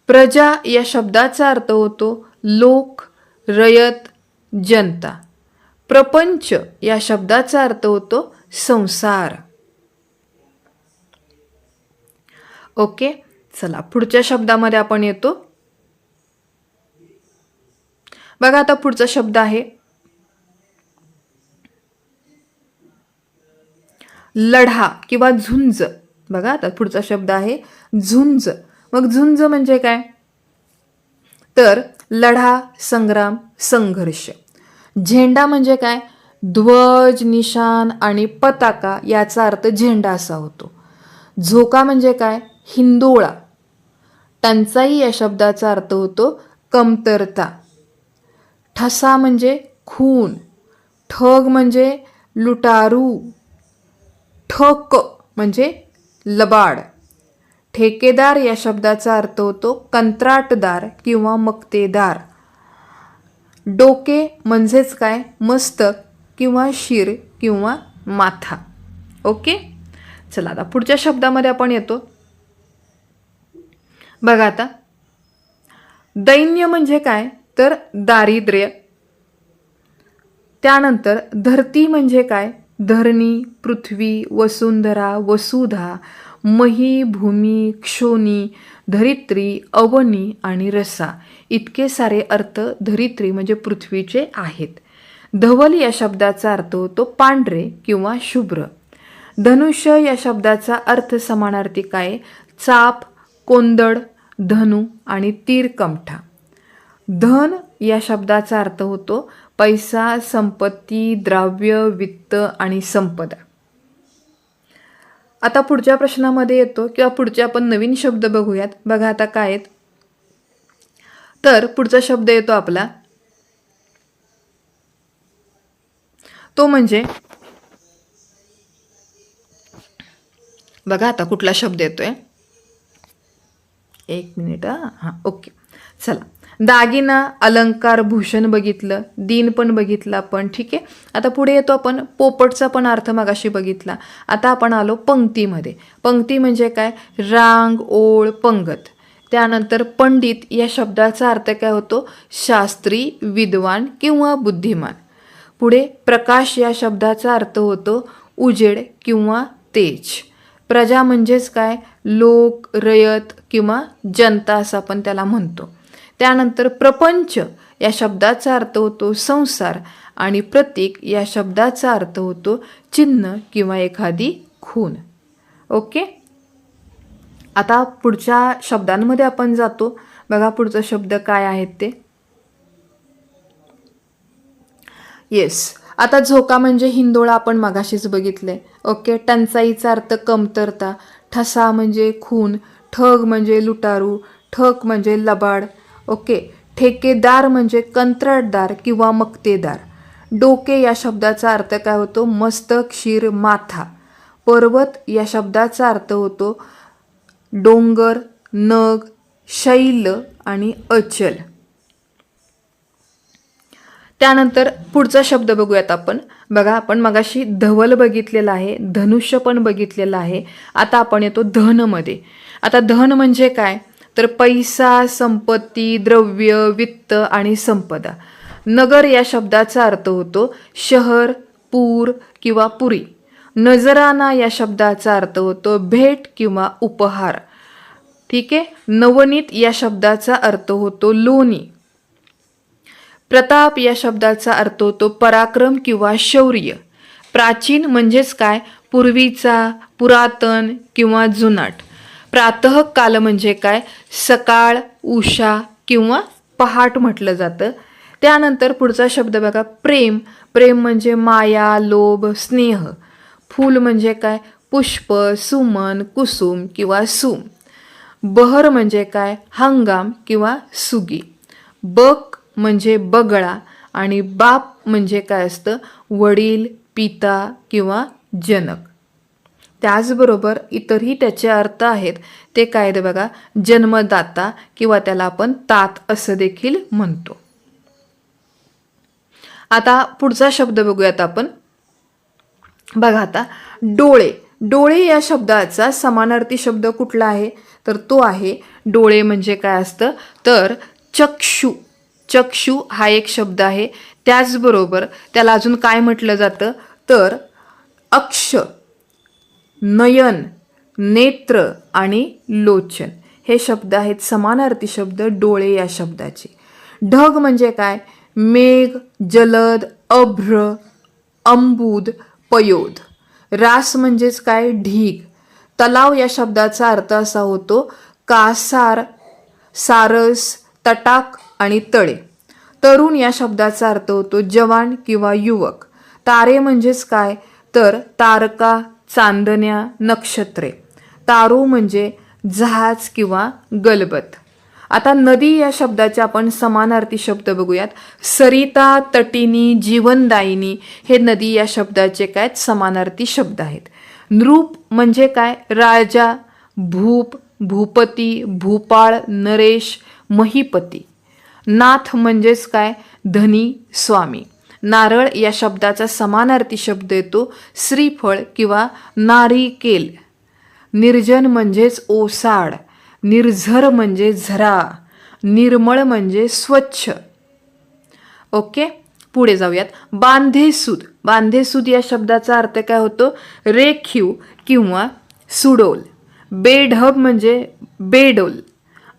प्रजा या शब्दाचा अर्थ होतो लोक, रयत, जनता. प्रपंच या शब्दाचा अर्थ होतो संसार. ओके, चला पुढच्या शब्दामध्ये आपण येतो. बघा, आता पुढचा शब्द आहे लढा किंवा झुंज. बघा, आता पुढचा शब्द आहे झुंज. मग झुंज म्हणजे काय, तर लढा, संग्राम, संघर्ष. झेंडा म्हणजे काय, ध्वज, निशान आणि पताका याचा अर्थ झेंडा असा होतो. झोका म्हणजे काय, हिंदोळा. टंचाई या शब्दाचा अर्थ होतो कमतरता. ठसा म्हणजे खून. ठग म्हणजे लुटारू. ठक म्हणजे लबाड. ठेकेदार या शब्दाचा अर्थ होतो कंत्राटदार किंवा मक्तेदार. डोके म्हणजेच काय, मस्तक किंवा शिर किंवा माथा. ओके, चला आता पुढच्या शब्दामध्ये आपण येतो. बघा, आता दैन्य म्हणजे काय, तर दारिद्र्य. त्यानंतर धरती म्हणजे काय, धरणी, पृथ्वी, वसुंधरा, वसुधा, मही, भूमी, क्षोणी, धरित्री, अवनी आणि रसा. इतके सारे अर्थ धरित्री म्हणजे पृथ्वीचे आहेत. धवल या शब्दाचा अर्थ होतो पांढरे किंवा शुभ्र. धनुष्य या शब्दाचा अर्थ समानार्थी काय, चाप, कोंदड, धनु आणि तीर, कमठा. धन या शब्दाचा अर्थ होतो पैसा, संपत्ती, द्रव्य, वित्त आणि संपदा. आता पुढच्या प्रश्नामध्ये येतो किंवा पुढचे आपण नवीन शब्द बघूयात. बघा आता काय आहेत, तर पुढचा शब्द येतो आपला, तो म्हणजे, बघा आता कुठला शब्द येतोय, एक मिनिट. हां, ओके, चला. दागिना, अलंकार, भूषण बघितलं, दिन पण बघितलं आपण. ठीक आहे. आता पुढे येतो आपण, पोपटचा पण अर्थ मगाशी बघितला. आता आपण आलो पंक्तीमध्ये. पंक्ती म्हणजे काय, रांग, ओळ, पंगत. त्यानंतर पंडित या शब्दाचा अर्थ काय होतो, शास्त्री, विद्वान किंवा बुद्धिमान. पुढे प्रकाश या शब्दाचा अर्थ होतो उजेड किंवा तेज. प्रजा म्हणजेच काय, लोक, रयत किंवा जनता असं आपण त्याला म्हणतो. त्यानंतर प्रपंच या शब्दाचा अर्थ होतो संसार आणि प्रतीक या शब्दाचा अर्थ होतो चिन्ह किंवा एखादी खून. ओके. आता पुढच्या शब्दांमध्ये आपण जातो. बघा पुढचा शब्द काय आहेत ते. येस, आता झोका म्हणजे हिंदोळा आपण मगाशीच बघितले. ओके. टंचाईचा अर्थ कमतरता. ठसा म्हणजे खून. ठग म्हणजे लुटारू. ठक म्हणजे लबाड. ओके. ठेकेदार म्हणजे कंत्राटदार किंवा मक्तेदार. डोके या शब्दाचा अर्थ काय होतो, मस्तक, शिर, माथा. पर्वत या शब्दाचा अर्थ होतो डोंगर, नग, शैल आणि अचल. त्यानंतर पुढचा शब्द बघूयात आपण. बघा आपण मगाशी धवल बघितलेला आहे, धनुष्य पण बघितलेलं आहे. आता आपण येतो धनमध्ये. आता धन म्हणजे काय, तर पैसा, संपत्ती, द्रव्य, वित्त आणि संपदा. नगर या शब्दाचा अर्थ होतो शहर, पूर किंवा पुरी. नजराना या शब्दाचा अर्थ होतो भेट किंवा उपहार. ठीक आहे. नवनीत या शब्दाचा अर्थ होतो लोणी. प्रताप या शब्दाचा अर्थ होतो पराक्रम किंवा शौर्य. प्राचीन म्हणजेच काय, पूर्वीचा, पुरातन किंवा जुनाट. प्रातः काल म्हणजे काय, सकाळ, उषा किंवा पहाट म्हटलं जातं. त्यानंतर पुढचा शब्द बघा, प्रेम. प्रेम म्हणजे माया, लोभ, स्नेह. फूल म्हणजे काय, पुष्प, सुमन, कुसुम किंवा सुम. बहर म्हणजे काय, हंगाम किंवा सुगी. बक म्हणजे बगळा आणि बाप म्हणजे काय असतं, वडील, पिता किंवा जनक. त्याचबरोबर इतरही त्याचे अर्थ आहेत. ते काय ते बघा, जन्मदाता किंवा त्याला आपण तात असं देखील म्हणतो. आता पुढचा शब्द बघूयात आपण. बघा आता डोळे. डोळे या शब्दाचा समानार्थी शब्द कुठला आहे, तर तो आहे, डोळे म्हणजे काय असतं, तर चक्षु. चक्षु हा एक शब्द आहे. त्याचबरोबर त्याला अजून काय म्हटलं जातं, तर अक्ष, नयन, नेत्र आणि लोचन हे शब्द आहेत समानार्थी शब्द डोळे या शब्दाचे. ढग म्हणजे काय, मेघ, जलद, अभ्र, अंबुद, पयोध. रास म्हणजेच काय, ढीग. तलाव या शब्दाचा अर्थ असा होतो कासार, सारस, तटाक आणि तळे. तरुण या शब्दाचा अर्थ होतो जवान किंवा युवक. तारे म्हणजेच काय, तर तारका, चांदण्या, नक्षत्रे. तारू म्हणजे जहाज किंवा गलबत. आता नदी या शब्दाचे आपण समानार्थी शब्द बघूयात. सरिता, तटिनी, जीवनदायिनी हे नदी या शब्दाचे काय समानार्थी शब्द आहेत. नृप म्हणजे काय, राजा, भूप, भूपती, भूपाळ, नरेश, महीपती. नाथ म्हणजेच काय, धनी, स्वामी. नारळ या शब्दाचा समानार्थी शब्द येतो श्रीफळ किंवा नारिकेल. निर्जन म्हणजेच ओसाड. निर्झर म्हणजे झरा. निर्मळ म्हणजे स्वच्छ. ओके. पुढे जाऊयात. बांधेसूद. बांधेसूद या शब्दाचा अर्थ काय होतो, रेखीव किंवा सुडोल. बेढब म्हणजे बेडोल.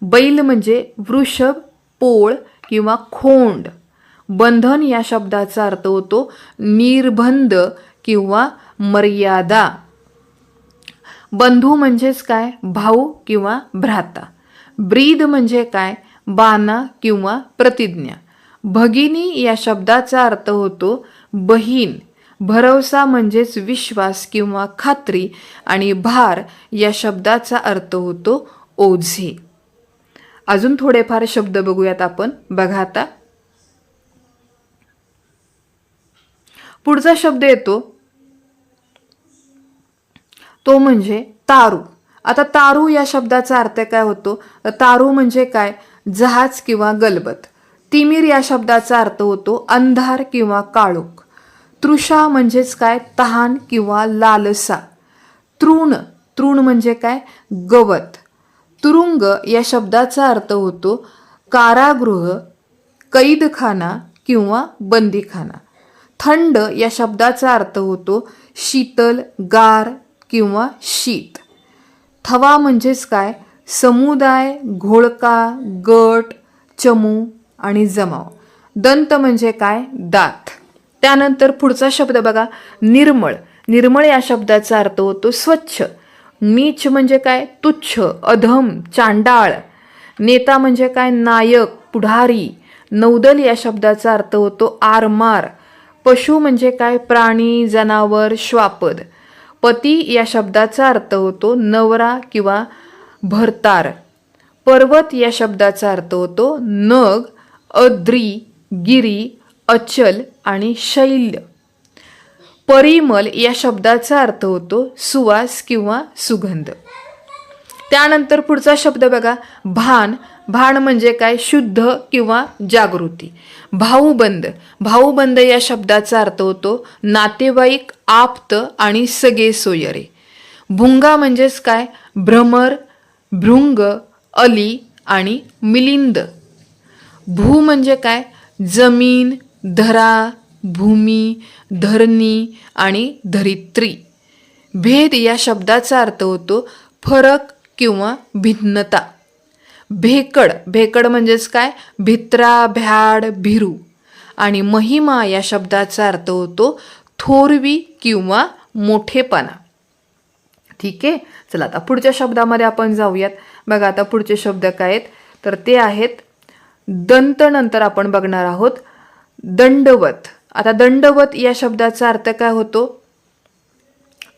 बैल म्हणजे वृषभ, पोळ किंवा खोंड. बंधन या शब्दाचा अर्थ होतो निर्बंध किंवा मर्यादा. बंधू म्हणजेच काय, भाऊ किंवा भ्राता. ब्रीद म्हणजे काय, बाना किंवा प्रतिज्ञा. भगिनी या शब्दाचा अर्थ होतो बहीण. भरवसा म्हणजेच विश्वास किंवा खात्री आणि भार या शब्दाचा अर्थ होतो ओझे. अजून थोडेफार शब्द बघूयात आपण. बघा आता पुढचा शब्द येतो तो म्हणजे तारू. आता तारू या शब्दाचा अर्थ काय होतो? तारू म्हणजे काय? जहाज किंवा गलबत. तिमिर या शब्दाचा अर्थ होतो अंधार किंवा काळोख. तृषा म्हणजेच काय? तहान किंवा लालसा. तृण, तृण म्हणजे काय? गवत. तुरुंग या शब्दाचा अर्थ होतो कारागृह, कैदखाना किंवा बंदीखाना. थंड या शब्दाचा अर्थ होतो शीतल, गार किंवा शीत. थवा म्हणजेच काय? समुदाय, घोळका, गट, चमू आणि जमाव. दंत म्हणजे काय? दात. त्यानंतर पुढचा शब्द बघा निर्मळ. निर्मळ या शब्दाचा अर्थ होतो स्वच्छ. नीच म्हणजे काय? तुच्छ, अधम, चांडाळ. नेता म्हणजे काय? नायक, पुढारी. नौदल या शब्दाचा अर्थ होतो आरमार. पशु म्हणजे काय? प्राणी, जनावर, श्वापद. पती या शब्दाचा अर्थ होतो नवरा किंवा भरतार. पर्वत या शब्दाचा अर्थ होतो नग, अद्री, गिरी, अचल आणि शैल्य. परिमल या शब्दाचा अर्थ होतो सुवास किंवा सुगंध. त्यानंतर पुढचा शब्द बघा भान. भान म्हणजे काय? शुद्ध किंवा जागृती. भाऊबंद. भाऊबंद या शब्दाचा अर्थ होतो नातेवाईक, आप्त आणि सगळे सोयरे. भुंगा म्हणजेच काय? भ्रमर, भृंग, अली आणि मिलिंद. भू म्हणजे काय? जमीन, धरा, भूमी, धरणी आणि धरित्री. भेद या शब्दाचा अर्थ होतो फरक किंवा भिन्नता. भेकड. भेकड म्हणजेच काय? भित्रा, भ्याड, भिरू. आणि महिमा या शब्दाचा अर्थ होतो थोरवी किंवा मोठेपणा. ठीक आहे, चला आता पुढच्या शब्दामध्ये आपण जाऊयात. बघा आता पुढचे शब्द काय आहेत तर ते आहेत दंत. नंतर आपण बघणार आहोत दंडवत. आता दंडवत या शब्दाचा अर्थ काय होतो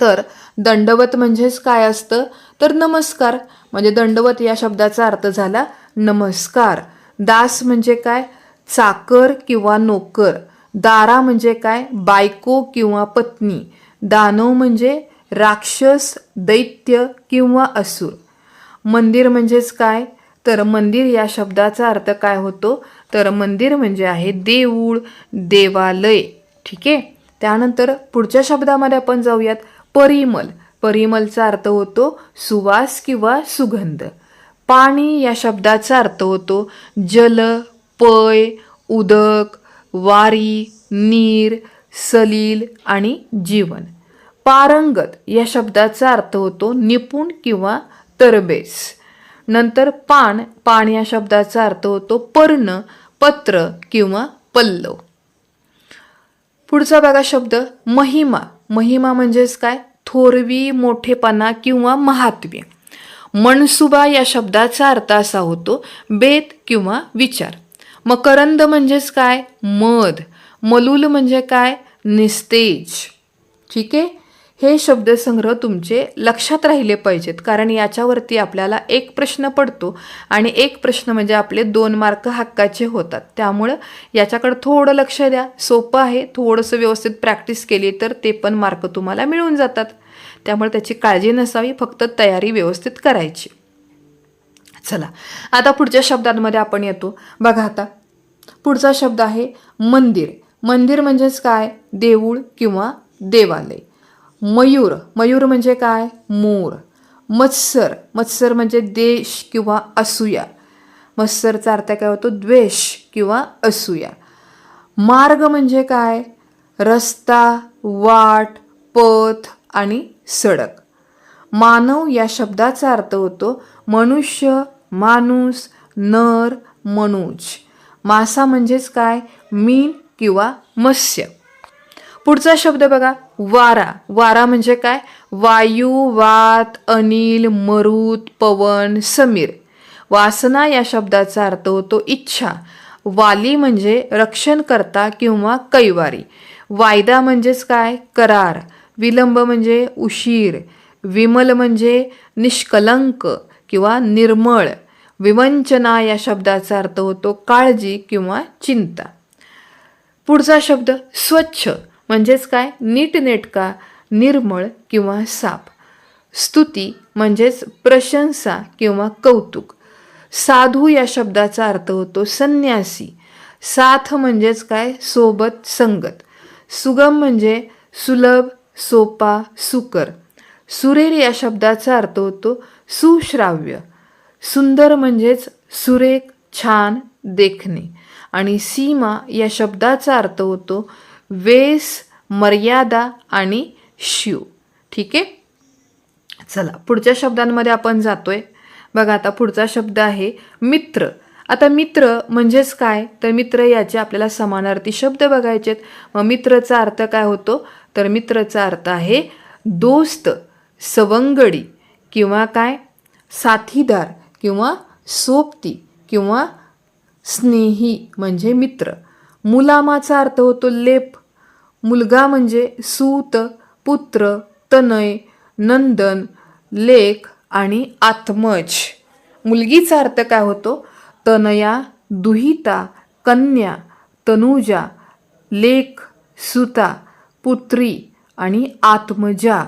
तर दंडवत म्हणजेच काय असतं तर नमस्कार. म्हणजे दंडवत या शब्दाचा अर्थ झाला नमस्कार. दास म्हणजे काय? चाकर किंवा नोकर. दारा म्हणजे काय? बायको किंवा पत्नी. दानव म्हणजे राक्षस, दैत्य किंवा असुर. मंदिर म्हणजेच काय तर मंदिर या शब्दाचा अर्थ काय होतो तर मंदिर म्हणजे आहे देऊळ, देवालय. ठीक आहे, त्यानंतर पुढच्या शब्दामध्ये आपण जाऊयात परिमल. परिमलचा अर्थ होतो सुवास किंवा सुगंध. पाणी या शब्दाचा अर्थ होतो जल, पय, उदक, वारी, नीर, सलील आणि जीवन. पारंगत या शब्दाचा अर्थ होतो निपुण किंवा तरबेज. नंतर पान. पान या शब्दाचा अर्थ होतो पर्ण, पत्र किंवा पल्लव. पुढचा बघा शब्द महिमा. महिमा म्हणजेच काय? थोरवी, मोठेपणा किंवा महात्म्य. मनसुबा या शब्दाचा अर्थ असा होतो बेत किंवा विचार. मकरंद म्हणजेच काय? मध. मलूल म्हणजे काय? निस्तेज. ठीक आहे, हे शब्दसंग्रह तुमचे लक्षात राहिले पाहिजेत कारण याच्यावरती आपल्याला एक प्रश्न पडतो आणि एक प्रश्न म्हणजे आपले 2 मार्क हक्काचे होतात. त्यामुळं याच्याकडे थोडं लक्ष द्या. सोपं आहे, थोडंसं व्यवस्थित प्रॅक्टिस केली तर ते पण मार्क तुम्हाला मिळून जातात. त्यामुळे त्याची काळजी नसावी, फक्त तयारी व्यवस्थित करायची. चला आता पुढच्या शब्दांमध्ये आपण येतो. बघा आता पुढचा शब्द आहे मंदिर. मंदिर म्हणजेच काय? देऊळ किंवा देवालय. मयूर. मयूर म्हणजे काय? मोर. मत्सर. मत्सर म्हणजे देश किंवा असूया. मत्सरचा अर्थ काय होतो? द्वेष किंवा असूया. मार्ग म्हणजे काय? रस्ता, वाट, पथ आणि सडक. मानव या शब्दाचा अर्थ होतो मनुष्य, माणूस, नर, मनुज. मासा म्हणजेच काय? मीन किंवा मत्स्य. पुढचा शब्द बघा वारा. वारा म्हणजे काय? वायू, वात, अनिल, मरुत, पवन, समीर. वासना या शब्दाचा अर्थ होतो इच्छा. वाली म्हणजे रक्षणकर्ता किंवा कैवारी. वायदा म्हणजेच काय? करार. विलंब म्हणजे उशीर. विमल म्हणजे निष्कलंक किंवा निर्मळ. विवंचना या शब्दाचा अर्थ होतो काळजी किंवा चिंता. पुढचा शब्द स्वच्छ म्हणजेच काय, नीटनेटका, निर्मळ किंवा साफ. स्तुती म्हणजेच प्रशंसा किंवा कौतुक. साधू या शब्दाचा अर्थ होतो संन्यासी. साथ म्हणजेच काय, सोबत, संगत. सुगम म्हणजे सुलभ, सोपा, सुकर. सुरेर या शब्दाचा अर्थ होतो सुश्राव्य. सुंदर म्हणजेच सुरेख, छान, देखणे. आणि सीमा या शब्दाचा अर्थ होतो वेस, मर्यादा आणि शिव. ठीक आहे, चला पुढच्या शब्दांमध्ये आपण जातोय. बघा आता पुढचा शब्द आहे मित्र. आता मित्र म्हणजेच काय, तर मित्र याचे आपल्याला समानार्थी शब्द बघायचेत. मग मित्रचा अर्थ काय होतो, तर मित्रचा अर्थ आहे दोस्त, सवंगडी किंवा काय, साथीदार किंवा सोबती किंवा स्नेही म्हणजे मित्र. मुलामाचा अर्थ होतो लेप. मुलगा म्हणजे सूत, पुत्र, तनय, नंदन, लेक आणि आत्मज. मुलगीचा अर्थ काय होतो, तनया, दुहिता, कन्या, तनुजा, लेक, सुता, पुत्री आणि आत्मजा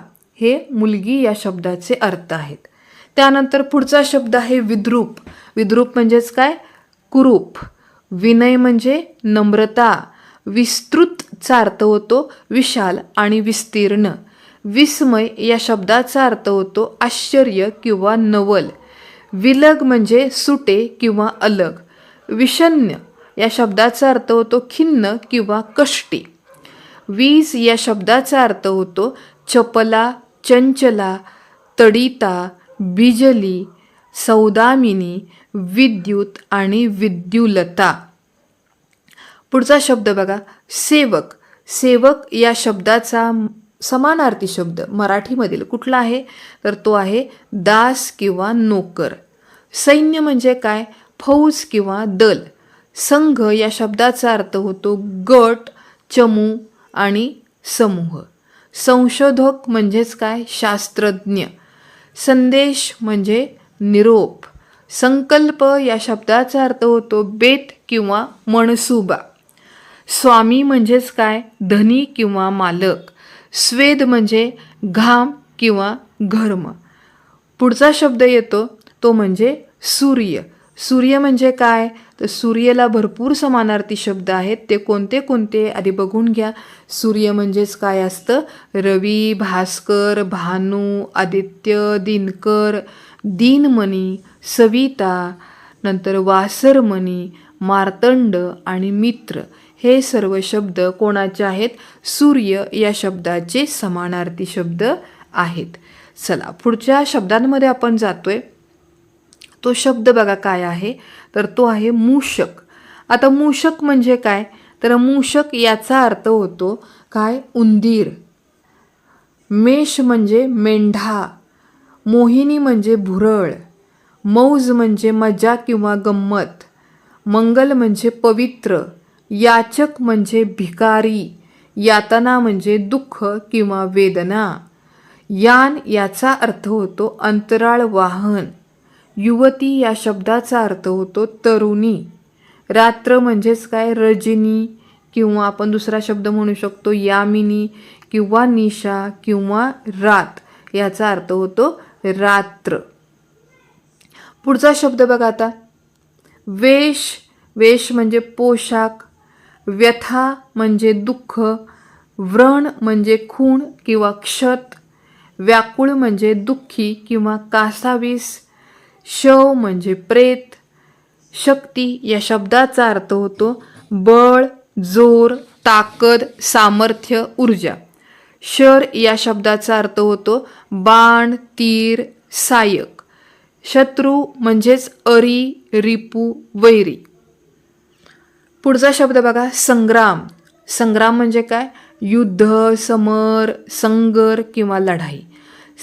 हे मुलगी या शब्दाचे अर्थ आहेत. त्यानंतर पुढचा शब्द आहे विद्रूप. विद्रूप म्हणजेच काय, कुरूप. विनय म्हणजे नम्रता. विस्तृतचा अर्थ होतो विशाल आणि विस्तीर्ण. विस्मय या शब्दाचा अर्थ होतो आश्चर्य किंवा नवल. विलग म्हणजे सुटे किंवा अलग. विषण्ण या शब्दाचा अर्थ होतो खिन्न किंवा कष्टी. वीज या शब्दाचा अर्थ होतो चपला, चंचला, तडिता, बिजली, सौदामिनी, विद्युत आणि विद्युलता. पुढचा शब्द बघा सेवक. सेवक या शब्दाचा समानार्थी शब्द मराठीमधील कुठला आहे, तर तो आहे दास किंवा नोकर. सैन्य म्हणजे काय, फौज किंवा दल. संघ या शब्दाचा अर्थ होतो गट, चमू आणि समूह. संशोधक म्हणजेच काय, शास्त्रज्ञ. संदेश म्हणजे निरोप. संकल्प या शब्दाचा अर्थ होतो बेत किंवा मनसुबा. स्वामी म्हणजेच काय, धनी किंवा मालक. स्वेद म्हणजे घाम किंवा घर्म. पुढचा शब्द येतो तो म्हणजे सूर्य. सूर्य म्हणजे काय, तर सूर्याला भरपूर समानार्थी शब्द आहेत. ते कोणते कोणते आधी बघून घ्या. सूर्य म्हणजेच काय असतं, रवी, भास्कर, भानू, आदित्य, दिनकर, दिनमणी, सविता, नंतर वासरमणी, मार्तंड आणि मित्र हे सर्व शब्द कोणाचे आहेत, सूर्य या शब्दाचे समानार्थी शब्द आहेत. चला पुढच्या शब्दांमध्ये आपण जातोय. तो शब्द बघा काय आहे, तर तो आहे मूषक. आता मूषक म्हणजे काय, तर मूषक याचा अर्थ होतो काय, उंदीर. मेष म्हणजे मेंढा. मोहिनी म्हणजे भुरळ. मौज म्हणजे मजा किंवा गंमत. मंगल म्हणजे पवित्र. याचक म्हणजे भिकारी. यातना म्हणजे दुःख किंवा वेदना. यान याचा अर्थ होतो अंतराळ वाहन. युवती या शब्दाचा अर्थ होतो तरुणी. रात्र म्हणजेच काय, रजनी किंवा आपण दुसरा शब्द म्हणू शकतो यामिनी किंवा निशा किंवा रात याचा अर्थ होतो रात्र. पुढचा शब्द बघा आता वेश. वेश म्हणजे पोशाख. व्यथा म्हणजे दुःख. व्रण म्हणजे खूण किंवा क्षत. व्याकुळ म्हणजे दुःखी किंवा कासावीस. शव म्हणजे प्रेत. शक्ती या शब्दाचा अर्थ होतो बळ, जोर, ताकद, सामर्थ्य, ऊर्जा. शर या शब्दाचा अर्थ होतो बाण, तीर, सायक. शत्रू म्हणजेच अरी, रिपू, वैरी. पुढचा शब्द बघा संग्राम. संग्राम म्हणजे काय, युद्ध, समर, संगर किंवा लढाई.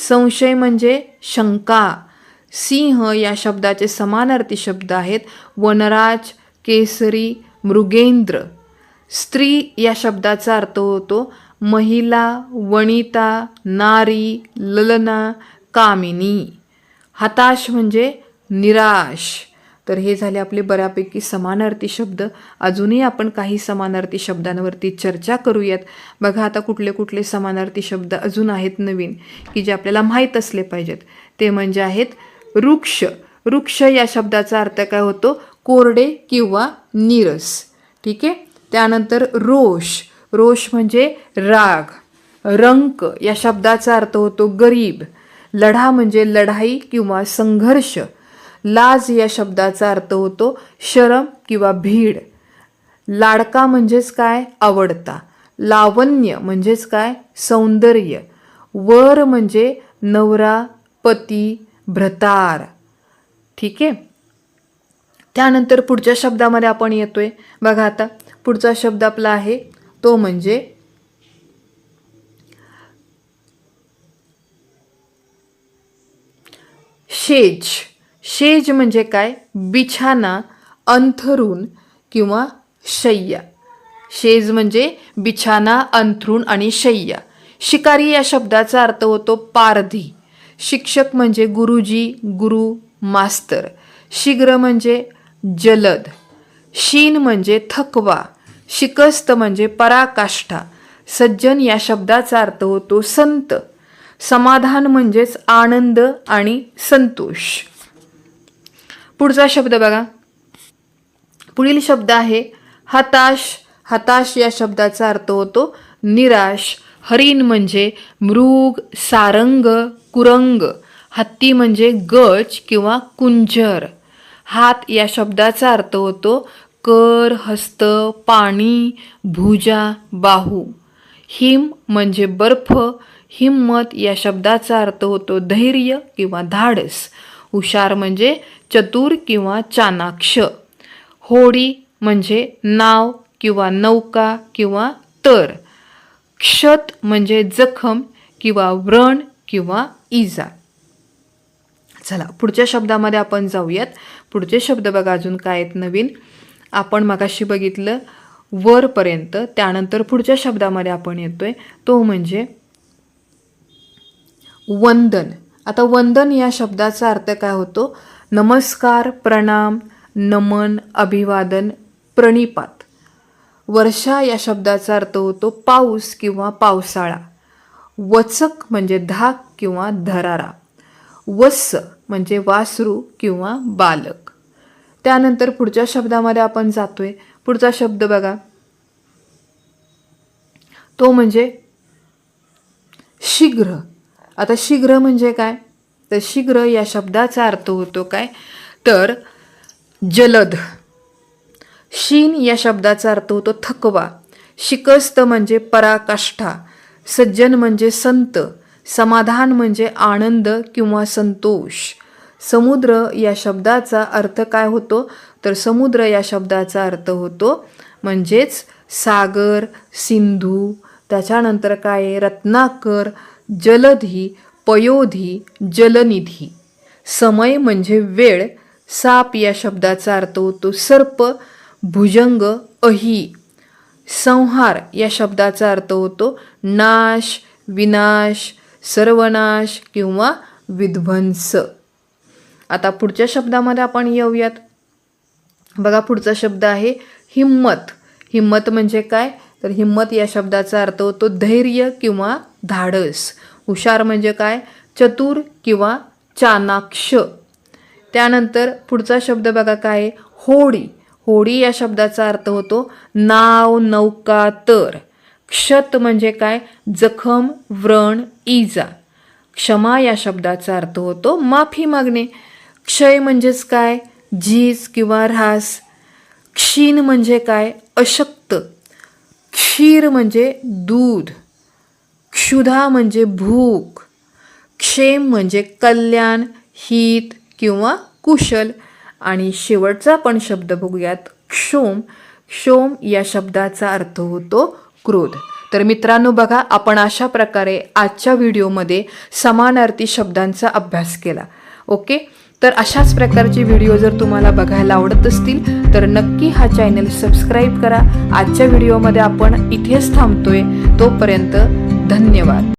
संशय म्हणजे शंका. सिंह या शब्दाचे समानार्थी शब्द आहेत वनराज, केसरी, मृगेंद्र. स्त्री या शब्दाचा अर्थ होतो महिला, वनिता, नारी, ललना, कामिनी. हताश म्हणजे निराश. तर हे झाले आपले बऱ्यापैकी समानार्थी शब्द. अजूनही आपण काही समानार्थी शब्दांवरती चर्चा करूयात. बघा आता कुठले कुठले समानार्थी शब्द अजून आहेत नवीन की जे आपल्याला माहीत असले पाहिजेत. ते म्हणजे आहेत वृक्ष. वृक्ष या शब्दाचा अर्थ काय होतो? कोरडे किंवा नीरस. ठीक आहे. त्यानंतर रोष. रोष म्हणजे राग. रंक या शब्दाचा अर्थ होतो गरीब. लढा म्हणजे लढाई किंवा संघर्ष. लाज या शब्दाचा अर्थ होतो शरम किंवा भीड. लाडका म्हणजेच काय? आवडता. लावण्य म्हणजेच काय? सौंदर्य. वर म्हणजे नवरा, पती, भ्रतार. ठीक आहे. त्यानंतर पुढच्या शब्दामध्ये आपण येतोय. बघा आता पुढचा शब्द आपला आहे तो म्हणजे शेज. शेज म्हणजे काय? बिछाना, अंथरूण किंवा शय्या. शेज म्हणजे बिछाना, अंथरूण आणि शय्या. शिकारी या शब्दाचा अर्थ होतो पारधी. शिक्षक म्हणजे गुरुजी, गुरु, मास्तर. शीघ्र म्हणजे जलद. शीन म्हणजे थकवा. शिकस्त म्हणजे पराकाष्ठा. सज्जन या शब्दाचा अर्थ होतो संत. समाधान म्हणजेच आनंद आणि संतोष. पुढचा शब्द बघा. पुढील शब्द आहे हताश. हताश या शब्दाचा अर्थ होतो निराश. हरिण म्हणजे मृग, सारंग, कुरंग. हत्ती म्हणजे गज किंवा कुंजर. हात या शब्दाचा अर्थ होतो कर, हस्त, पाणी, भुजा, बाहू. हिम म्हणजे बर्फ. हिम्मत या शब्दाचा अर्थ होतो धैर्य किंवा धाडस. हुशार म्हणजे चतुर किंवा चाणाक्ष. होडी म्हणजे नाव किंवा नौका किंवा तर. क्षत म्हणजे जखम किंवा व्रण किंवा इजा. चला पुढच्या शब्दामध्ये आपण जाऊयात. पुढचे शब्द बघा अजून काय आहेत नवीन. आपण मगाशी बघितलं वरपर्यंत. त्यानंतर पुढच्या शब्दामध्ये आपण येतोय तो म्हणजे वंदन. आता वंदन या शब्दाचा अर्थ काय होतो? नमस्कार, प्रणाम, नमन, अभिवादन, प्रणिपात. वर्षा या शब्दाचा अर्थ होतो पाऊस किंवा पावसाळा. वचक म्हणजे धाक किंवा धरारा. वत्स म्हणजे वासरू किंवा बालक. त्यानंतर पुढच्या शब्दामध्ये आपण जातोय. पुढचा शब्द बघा तो म्हणजे शीघ्र. आता शीघ्र म्हणजे काय? तर शीघ्र या शब्दाचा अर्थ होतो काय? तर जलद. शीन या शब्दाचा अर्थ होतो थकवा. शिकस्त म्हणजे पराकाष्ठा. सज्जन म्हणजे संत. समाधान म्हणजे आनंद किंवा संतोष. समुद्र या शब्दाचा अर्थ काय होतो? तर समुद्र या शब्दाचा अर्थ होतो म्हणजेच सागर, सिंधू. त्याच्यानंतर काय? रत्नाकर, जलधी, पयोधी, जलनिधी. समय म्हणजे वेळ. साप या शब्दाचा अर्थ होतो सर्प. भुजंग, अही. संहार या शब्दाचा अर्थ होतो नाश, विनाश, सर्वनाश किंवा विध्वंस. आता पुढच्या शब्दामध्ये आपण येऊयात. बघा पुढचा शब्द आहे हिम्मत. हिम्मत म्हणजे काय? तर हिम्मत या शब्दाचा अर्थ होतो धैर्य किंवा धाडस. हुशार म्हणजे काय? चतुर किंवा चाणाक्ष. त्यानंतर पुढचा शब्द बघा काय? होडी. होडी या शब्दाचा अर्थ होतो नाव, नौका, तर. क्षत म्हणजे काय? जखम, व्रण, इजा. क्षमा या शब्दाचा अर्थ होतो माफी मागणे. क्षय म्हणजेच काय? झीज किंवा ऱ्हास. क्षीण म्हणजे काय? अशक्त. क्षीर म्हणजे दूध. क्षुधा म्हणजे भूक. क्षेम म्हणजे कल्याण, हित किंवा कुशल. आणि शेवटचा पण शब्द बघूयात क्षोम. क्षोम या शब्दाचा अर्थ होतो क्रोध. तर मित्रांनो बघा आपण अशा प्रकारे आजच्या व्हिडिओमध्ये समानार्थी शब्दांचा अभ्यास केला. ओके. तर अशाच प्रकारचे व्हिडिओ जर तुम्हाला बघायला आवडत असतील तर नक्की हा चॅनल सबस्क्राईब करा. आजच्या व्हिडिओमध्ये आपण इथेच थांबतोय. तोपर्यंत धन्यवाद.